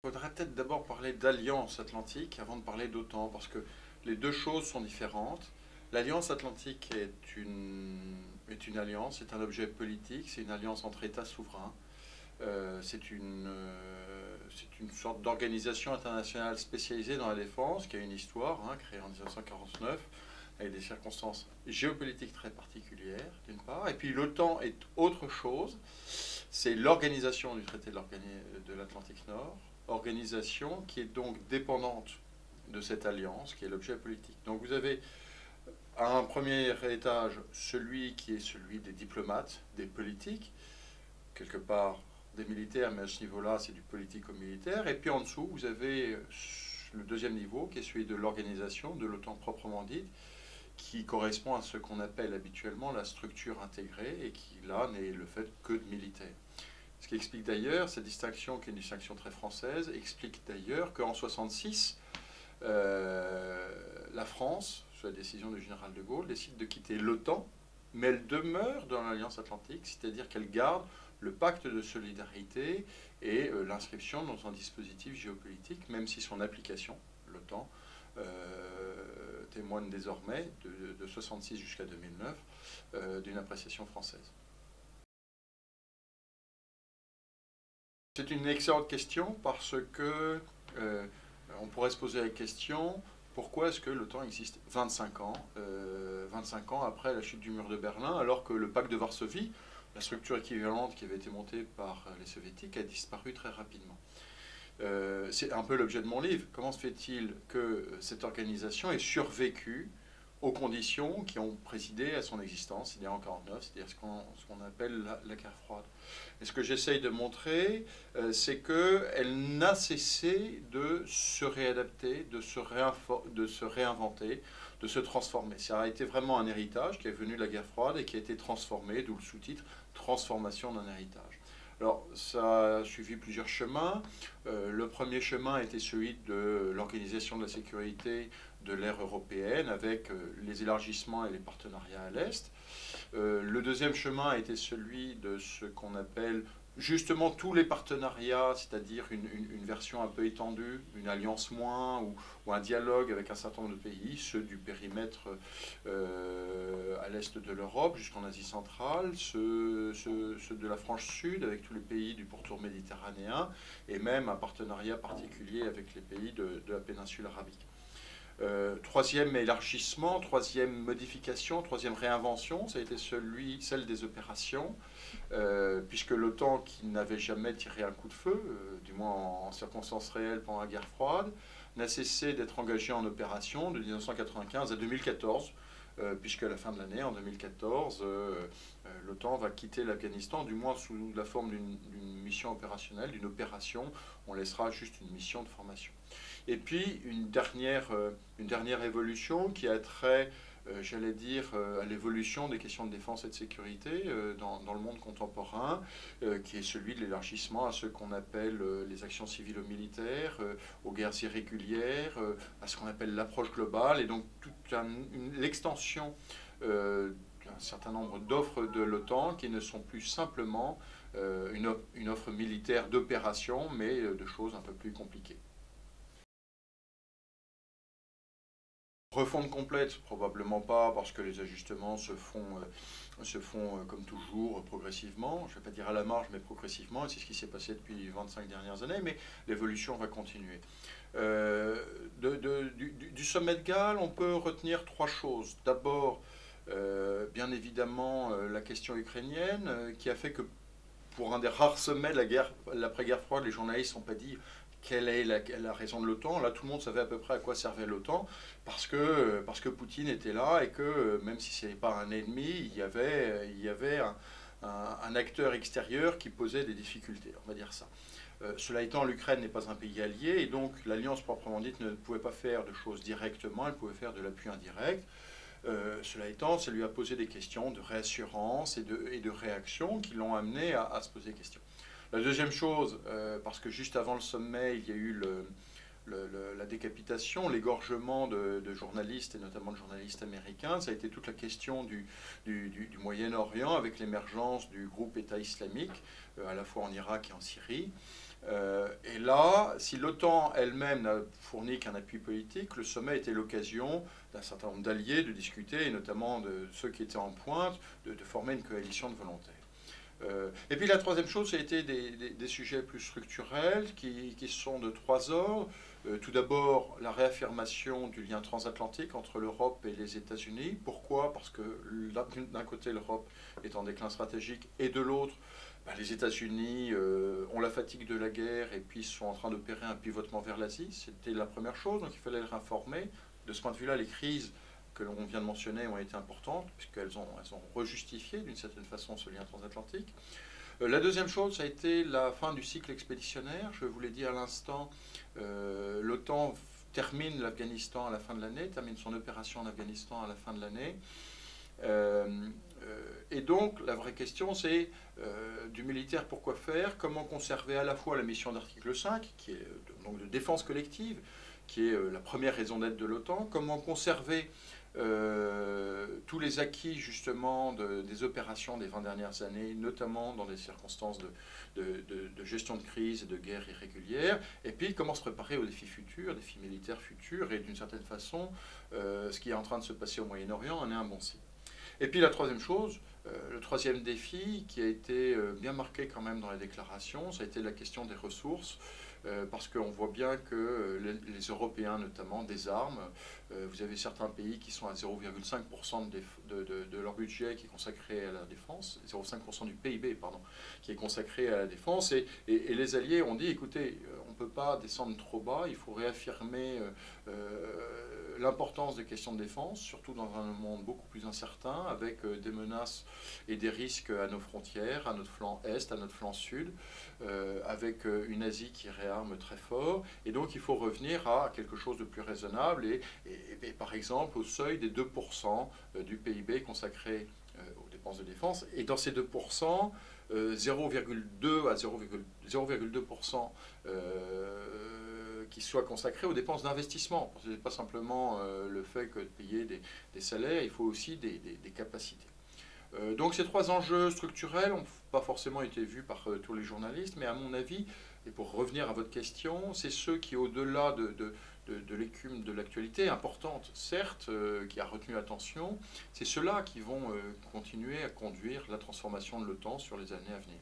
Il faudrait peut-être d'abord parler d'Alliance Atlantique avant de parler d'OTAN, parce que les deux choses sont différentes. L'Alliance Atlantique est une alliance, c'est un objet politique, c'est une alliance entre États souverains. C'est une sorte d'organisation internationale spécialisée dans la défense qui a une histoire, créée en 1949, avec des circonstances géopolitiques très particulières, d'une part. Et puis l'OTAN est autre chose, c'est l'organisation du traité de l'Atlantique Nord, organisation qui est donc dépendante de cette alliance, qui est l'objet politique. Donc vous avez à un premier étage celui qui est celui des diplomates, des politiques, quelque part des militaires, mais à ce niveau-là, c'est du politico-militaire. Et puis en dessous, vous avez le deuxième niveau, qui est celui de l'organisation, de l'OTAN proprement dite, qui correspond à ce qu'on appelle habituellement la structure intégrée, et qui, là, n'est le fait que de militaires. Ce qui explique d'ailleurs, cette distinction, qui est une distinction très française, explique d'ailleurs qu'en 1966, la France, sous la décision du général de Gaulle, décide de quitter l'OTAN, mais elle demeure dans l'Alliance Atlantique, c'est-à-dire qu'elle garde le pacte de solidarité et l'inscription dans un dispositif géopolitique, même si son application, l'OTAN, témoigne désormais, de 1966 jusqu'à 2009, d'une appréciation française. C'est une excellente question parce que on pourrait se poser la question, pourquoi est-ce que l'OTAN existe 25 ans, 25 ans après la chute du mur de Berlin, alors que le pacte de Varsovie, la structure équivalente qui avait été montée par les soviétiques, a disparu très rapidement. C'est un peu l'objet de mon livre. Comment se fait-il que cette organisation ait survécu aux conditions qui ont présidé à son existence, c'est-à-dire en 1949, c'est-à-dire ce qu'on appelle la guerre froide. Et ce que j'essaye de montrer, c'est qu'elle n'a cessé de se réadapter, de se réinventer, de se transformer. Ça a été vraiment un héritage qui est venu de la guerre froide et qui a été transformé, d'où le sous-titre « Transformation d'un héritage ». Alors, ça a suivi plusieurs chemins. Le premier chemin était celui de l'organisation de la sécurité de l'ère européenne avec les élargissements et les partenariats à l'Est. Le deuxième chemin a été celui de ce qu'on appelle justement tous les partenariats, c'est-à-dire une version un peu étendue, une alliance moins, ou un dialogue avec un certain nombre de pays, ceux du périmètre à l'est de l'Europe jusqu'en Asie centrale, ceux de la frange sud avec tous les pays du pourtour méditerranéen, et même un partenariat particulier avec les pays de la péninsule arabique. Troisième élargissement, troisième modification, troisième réinvention, ça a été celle des opérations, puisque l'OTAN, qui n'avait jamais tiré un coup de feu, du moins en circonstances réelles pendant la guerre froide, n'a cessé d'être engagée en opération de 1995 à 2014, puisque à la fin de l'année, en 2014, l'OTAN va quitter l'Afghanistan, du moins sous la forme d'une mission opérationnelle, d'une opération. On laissera juste une mission de formation. Et puis une dernière évolution qui a trait, j'allais dire, à l'évolution des questions de défense et de sécurité dans le monde contemporain, qui est celui de l'élargissement à ce qu'on appelle les actions civilo-militaires, aux guerres irrégulières, à ce qu'on appelle l'approche globale, et donc toute l'extension d'un certain nombre d'offres de l'OTAN qui ne sont plus simplement une offre militaire d'opération, mais de choses un peu plus compliquées. Refonte complète, probablement pas, parce que les ajustements se font comme toujours, progressivement. Je ne vais pas dire à la marge, mais progressivement, et c'est ce qui s'est passé depuis les 25 dernières années, mais l'évolution va continuer. Du sommet de Galles, on peut retenir trois choses. D'abord, bien évidemment, la question ukrainienne, qui a fait que pour un des rares sommets de l'après-guerre froide, les journalistes n'ont pas dit quelle est la raison de l'OTAN. Là, tout le monde savait à peu près à quoi servait l'OTAN, parce que Poutine était là et que, même si ce n'était pas un ennemi, il y avait un acteur extérieur qui posait des difficultés, on va dire ça. Cela étant, l'Ukraine n'est pas un pays allié, et donc l'Alliance proprement dite ne pouvait pas faire de choses directement, elle pouvait faire de l'appui indirect. Cela étant, ça lui a posé des questions de réassurance et de réaction qui l'ont amené à se poser des questions. La deuxième chose, parce que juste avant le sommet, il y a eu la décapitation, l'égorgement de journalistes, et notamment de journalistes américains, ça a été toute la question du Moyen-Orient avec l'émergence du groupe État islamique, à la fois en Irak et en Syrie. Et là, si l'OTAN elle-même n'a fourni qu'un appui politique, le sommet était l'occasion d'un certain nombre d'alliés de discuter, et notamment de ceux qui étaient en pointe, de former une coalition de volontaires. Et puis la troisième chose, ça a été des sujets plus structurels qui sont de trois ordres. Tout d'abord, la réaffirmation du lien transatlantique entre l'Europe et les États-Unis. Pourquoi? Parce que d'un côté, l'Europe est en déclin stratégique, et de l'autre, les États-Unis ont la fatigue de la guerre et puis sont en train d'opérer un pivotement vers l'Asie. C'était la première chose, donc il fallait les informer. De ce point de vue-là, les crises que l'on vient de mentionner ont été importantes, puisqu'elles ont rejustifié d'une certaine façon ce lien transatlantique. La deuxième chose, ça a été la fin du cycle expéditionnaire. Je vous l'ai dit à l'instant, l'OTAN termine l'Afghanistan à la fin de l'année, termine son opération en Afghanistan à la fin de l'année. Et donc, la vraie question, c'est du militaire, pourquoi faire? Comment conserver à la fois la mission d'article 5, qui est donc de défense collective, qui est la première raison d'être de l'OTAN? Comment conserver tous les acquis, justement, des opérations des 20 dernières années, notamment dans des circonstances de gestion de crise et de guerre irrégulière? Et puis, comment se préparer aux défis futurs, défis militaires futurs? Et d'une certaine façon, ce qui est en train de se passer au Moyen-Orient en est un bon signe. Et puis la troisième chose, le troisième défi qui a été bien marqué quand même dans les déclarations, ça a été la question des ressources, parce qu'on voit bien que les Européens notamment désarment. Vous avez certains pays qui sont à 0,5% de leur budget qui est consacré à la défense, 0,5% du PIB, pardon, qui est consacré à la défense, et les alliés ont dit, écoutez, on ne peut pas descendre trop bas, il faut réaffirmer l'importance des questions de défense, surtout dans un monde beaucoup plus incertain, avec des menaces et des risques à nos frontières, à notre flanc est, à notre flanc sud, avec une Asie qui réarme très fort. Et donc il faut revenir à quelque chose de plus raisonnable, et par exemple au seuil des 2% du PIB consacré aux dépenses de défense. Et dans ces 2%, 0,2 à 0,2% qui soit consacré aux dépenses d'investissement. Ce n'est pas simplement le fait que de payer des salaires, il faut aussi des capacités. Donc ces trois enjeux structurels n'ont pas forcément été vus par tous les journalistes, mais à mon avis, et pour revenir à votre question, c'est ceux qui, au-delà de l'écume de l'actualité, importante certes, qui a retenu l'attention, c'est ceux-là qui vont continuer à conduire la transformation de l'OTAN sur les années à venir.